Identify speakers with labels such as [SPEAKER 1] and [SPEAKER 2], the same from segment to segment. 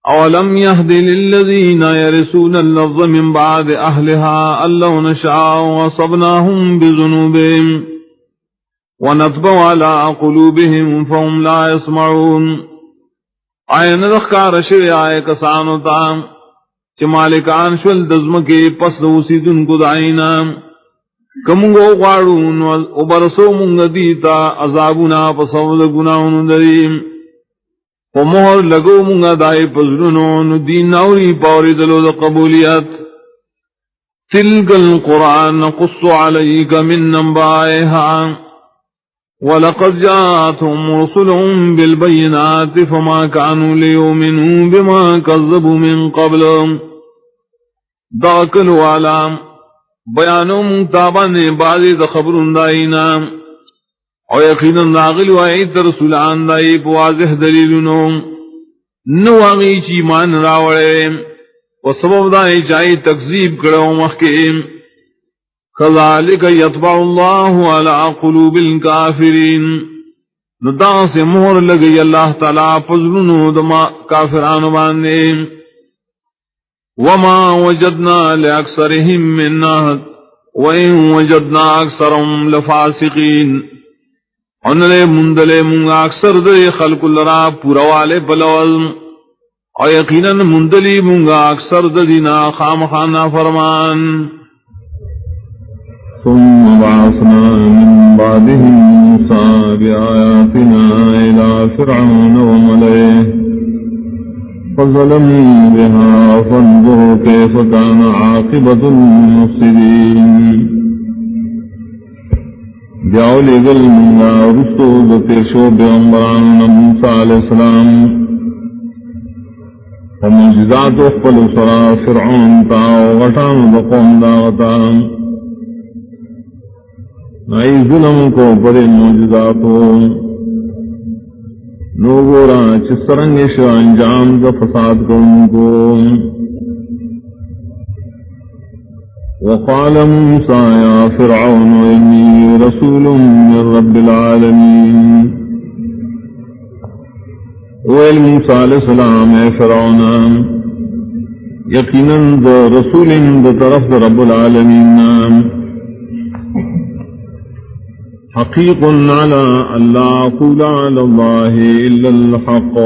[SPEAKER 1] اولم يهد للذين يرثون الارض من بعد اهلها ان لو نشاء وصبناهم بذنوبهم ونطبع على قلوبهم فهم لا يسمعون. آئین دخکار شوی آئے کسانو تام چھ مالکان شل دزمکی پس دوسی دن کو دعینا کمونگو غارون و برسو منگ دیتا عذابنا پسود گناہن دریم و مہر لگو منگا دائی پزرنون دین نوری پوری دلو دا قبولیت. تلک القرآن نقص علیک من نبائها وَلَقَدْ جَاءَتْهُمْ رُسُلُهُم بِالْبَيِّنَاتِ فَمَا كَانُوا لِيُؤْمِنُوا بِمَا كَذَّبُوا مِن قَبْلُ. داکل والا بیانوں متابن بعضی خبرون دائینا اور یقینا ناغل وائد رسولان دائی بواضح دلیلنو نواغی چی مان راوڑے و سبب دائی چاہی تکذیب کرو مخیم. كذلك يطبع الله على قلوب الكافرين. ندا سے مہر لگئی اللہ تعالی فضلنو دما کافران باندے. وما وجدنا لأكثرهم من عهد وإن وجدنا أكثرهم لفاسقين. انلے مندلے منگا اکثر دے خلق لرا پوروالے بلول اور یقینا مندلی منگا اکثر دینا خام خانہ فرمان.
[SPEAKER 2] ثم بعثنا من بعدهم موسى بآياتنا إلى فرعون وملئه فظلموا بها فانظروا كيف كان عاقبة المفسدين. جاؤ لگل منگا رسو دتیشو بیغمبران موسیٰ علیہ السلام ومجزات اخفل سرا فرعون تا وغٹان دقوم داغتا نئی ظلم کو بڑے معجزاتو نوگورا چسرنگش انجام دا فساد کو ان کو. وقال موسیٰ یا فرعون انی رسول من رب العالمین. ویل موسیٰ علیہ السلام اے فرعون یقیناً دا رسول دا طرف دا رب العالمین حقیق على اللہ اقول على اللہ الا الحق.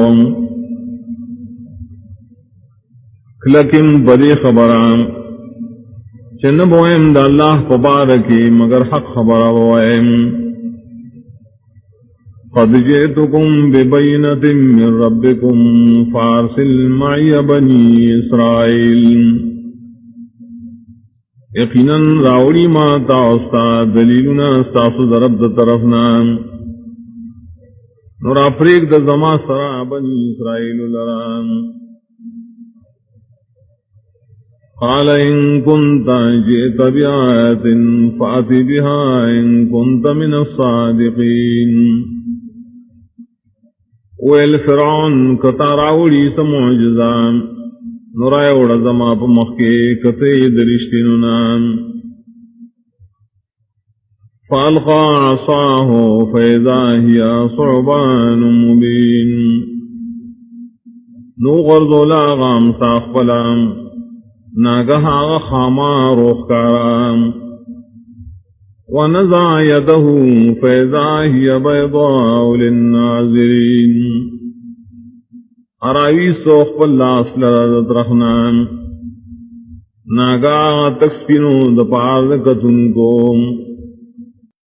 [SPEAKER 2] لیکن بڑی خبران چنبوئم دا اللہ پبارکی مگر حق خبر بوئم. قد جئتکم ببینۃ من ربکم فارسل معی بنی اسرائیل. یقیناً راوڑی ماتا استاد دلیلنا استاسو درب دا طرفنا نورا پریک دا زما سرا بنی اسرائیل لران. قال ان کنت جئت بآیت فأت بها ان کنت من الصادقین. ویل فرعون کتا راوڑی سمعجزان نورائے اوڑا زما پا مخی کتے درشتننا. فالقا عصاہو فیضا ہی صعبان مبین. نو غرزو لاغام ساخفلام ناگہا غخاما روخکارام. ونزع یدہو فیضا ہی بیضاء للناظرین. اراوی سوخ پلاس لرد رخنان ناگا تکسپینو دپار کتن کو.